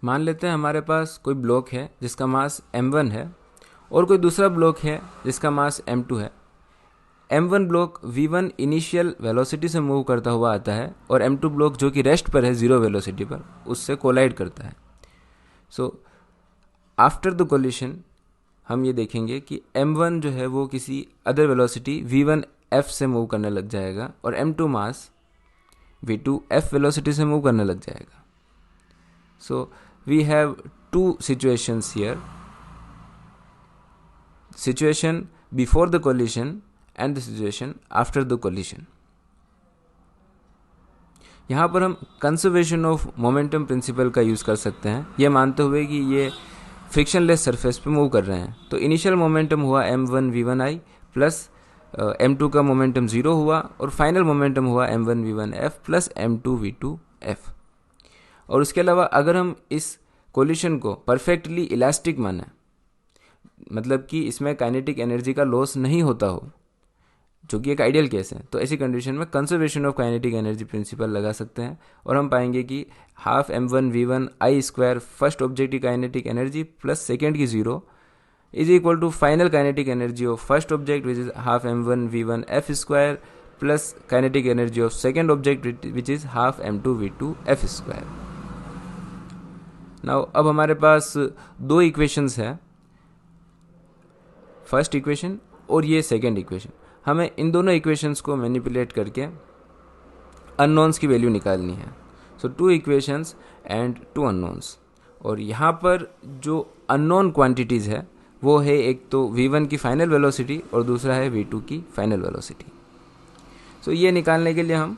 मान लेते हैं हमारे पास कोई ब्लॉक है जिसका मास m1 है और कोई दूसरा ब्लॉक है जिसका मास m2 है। m1 block v1 initial velocity से मूव करता हुआ आता है और m2 ब्लॉक जो कि रेस्ट पर है जीरो वेलोसिटी पर, उससे कोलाइड करता है। सो आफ्टर द कोलिशन हम ये देखेंगे कि m1 जो है वो किसी अदर वेलोसिटी v1 f से मूव करने लग जाएगा और m2 mass v2 f velocity से मूव करने लग जाएगा। So we have two situations here, situation before the collision and the situation after the collision. यहाँ पर हम कंजर्वेशन ऑफ मोमेंटम प्रिंसिपल का यूज़ कर सकते हैं, ये मानते हुए कि ये फ्रिक्शनलेस सरफेस पे मूव कर रहे हैं। तो इनिशियल मोमेंटम हुआ m1 v1i प्लस m2 का मोमेंटम 0 हुआ और फाइनल मोमेंटम हुआ m1 v1f plus m2 v2f। और उसके अलावा अगर हम इस कोलिशन को परफेक्टली इलास्टिक माने, मतलब कि इसमें काइनेटिक एनर्जी का लॉस नहीं होता हो, जो कि एक आइडियल केस है, तो ऐसी कंडीशन में conservation of kinetic energy principle लगा सकते हैं और हम पाएंगे कि half m1 v1 i square first object की काइनेटिक एनर्जी प्लस सेकेंड की 0 is equal to final kinetic energy of first object which is half m1 v1 f square plus kinetic energy of second object which is half m2 v2 f square. Now अब हमारे पास दो equations है, first equation और ये second equation. हमें इन दोनों equations को manipulate करके अननोन्स की वैल्यू निकालनी है। So two equations and two unknowns, और यहाँ पर जो अननोन क्वांटिटीज़ है वो है एक तो v1 की फाइनल वेलोसिटी और दूसरा है v2 की फाइनल वेलोसिटी। सो ये निकालने के लिए हम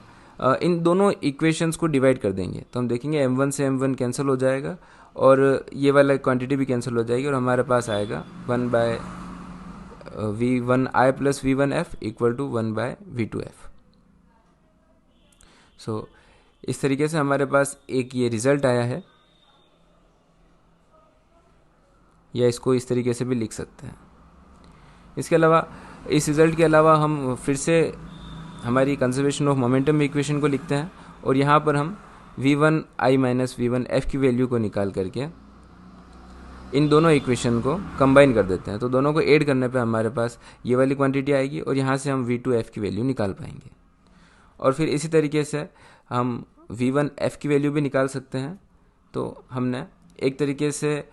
इन दोनों इक्वेशंस को डिवाइड कर देंगे। तो हम देखेंगे m1 से m1 कैंसिल हो जाएगा और ये वाला क्वांटिटी भी कैंसिल हो जाएगी और हमारे पास आएगा 1 by v1i plus v1f equal to 1 by v2f। So इस तरीके से हमारे पास एक ये रिजल्ट आया है, या इसको इस तरीके से भी लिख सकते हैं। इसके अलावा इस रिजल्ट के अलावा हम फिर से हमारी कंजर्वेशन ऑफ मोमेंटम इक्वेशन को लिखते हैं और यहाँ पर हम v1i माइनस v1f की वैल्यू को निकाल करके इन दोनों इक्वेशन को कंबाइन कर देते हैं। तो दोनों को ऐड करने पे हमारे पास ये वाली क्वांटिटी आएगी और यहाँ से हम v2f की वैल्यू निकाल पाएंगे। और फिर इसी तरीके से हम v1f की वैल्यू भी निकाल सकते हैं। तो हमने एक तरीके से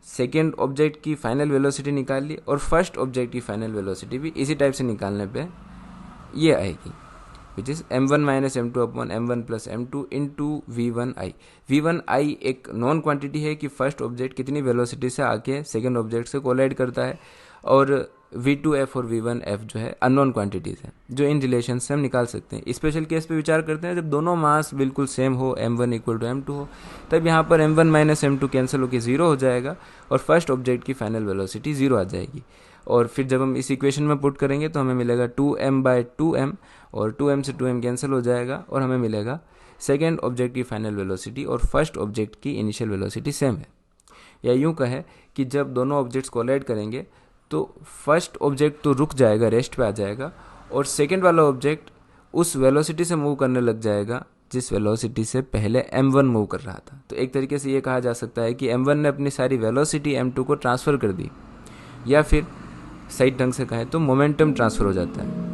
सेकेंड ऑब्जेक्ट की फाइनल वेलोसिटी निकाल ली और फर्स्ट ऑब्जेक्ट की फाइनल वेलोसिटी भी इसी टाइप से निकालने पे ये आएगी, which is m1 minus m2 upon m1 plus m2 into v1i। v1i एक नॉन क्वांटिटी है कि फर्स्ट ऑब्जेक्ट कितनी वेलोसिटी से आके सेकेंड ऑब्जेक्ट से कोलाइड करता है, और v2f और v1f जो है अननोन क्वांटिटीज़ हैं जो इन रिलेशन से हम निकाल सकते हैं। स्पेशल केस पे विचार करते हैं जब दोनों मास बिल्कुल सेम हो, m1 इक्वल टू m2 हो, तब यहाँ पर m1 माइनस m2 कैंसिल होकर 0 हो जाएगा और फर्स्ट ऑब्जेक्ट की फाइनल वेलोसिटी 0 आ जाएगी। और फिर जब हम इस इक्वेशन में पुट करेंगे तो हमें मिलेगा 2m बाय 2m और 2m से 2m कैंसिल हो जाएगा और हमें मिलेगा सेकेंड ऑब्जेक्ट की फाइनल वेलोसिटी और फर्स्ट ऑब्जेक्ट की इनिशियल वेलोसिटी सेम है। या यूँ कहे कि जब दोनों ऑब्जेक्ट्स कोलाइड करेंगे तो फर्स्ट ऑब्जेक्ट तो रुक जाएगा, रेस्ट पे आ जाएगा, और सेकेंड वाला ऑब्जेक्ट उस वेलोसिटी से मूव करने लग जाएगा जिस वेलोसिटी से पहले m1 मूव कर रहा था। तो एक तरीके से ये कहा जा सकता है कि m1 ने अपनी सारी वेलोसिटी m2 को ट्रांसफ़र कर दी, या फिर सही ढंग से कहें तो मोमेंटम ट्रांसफ़र हो जाता है।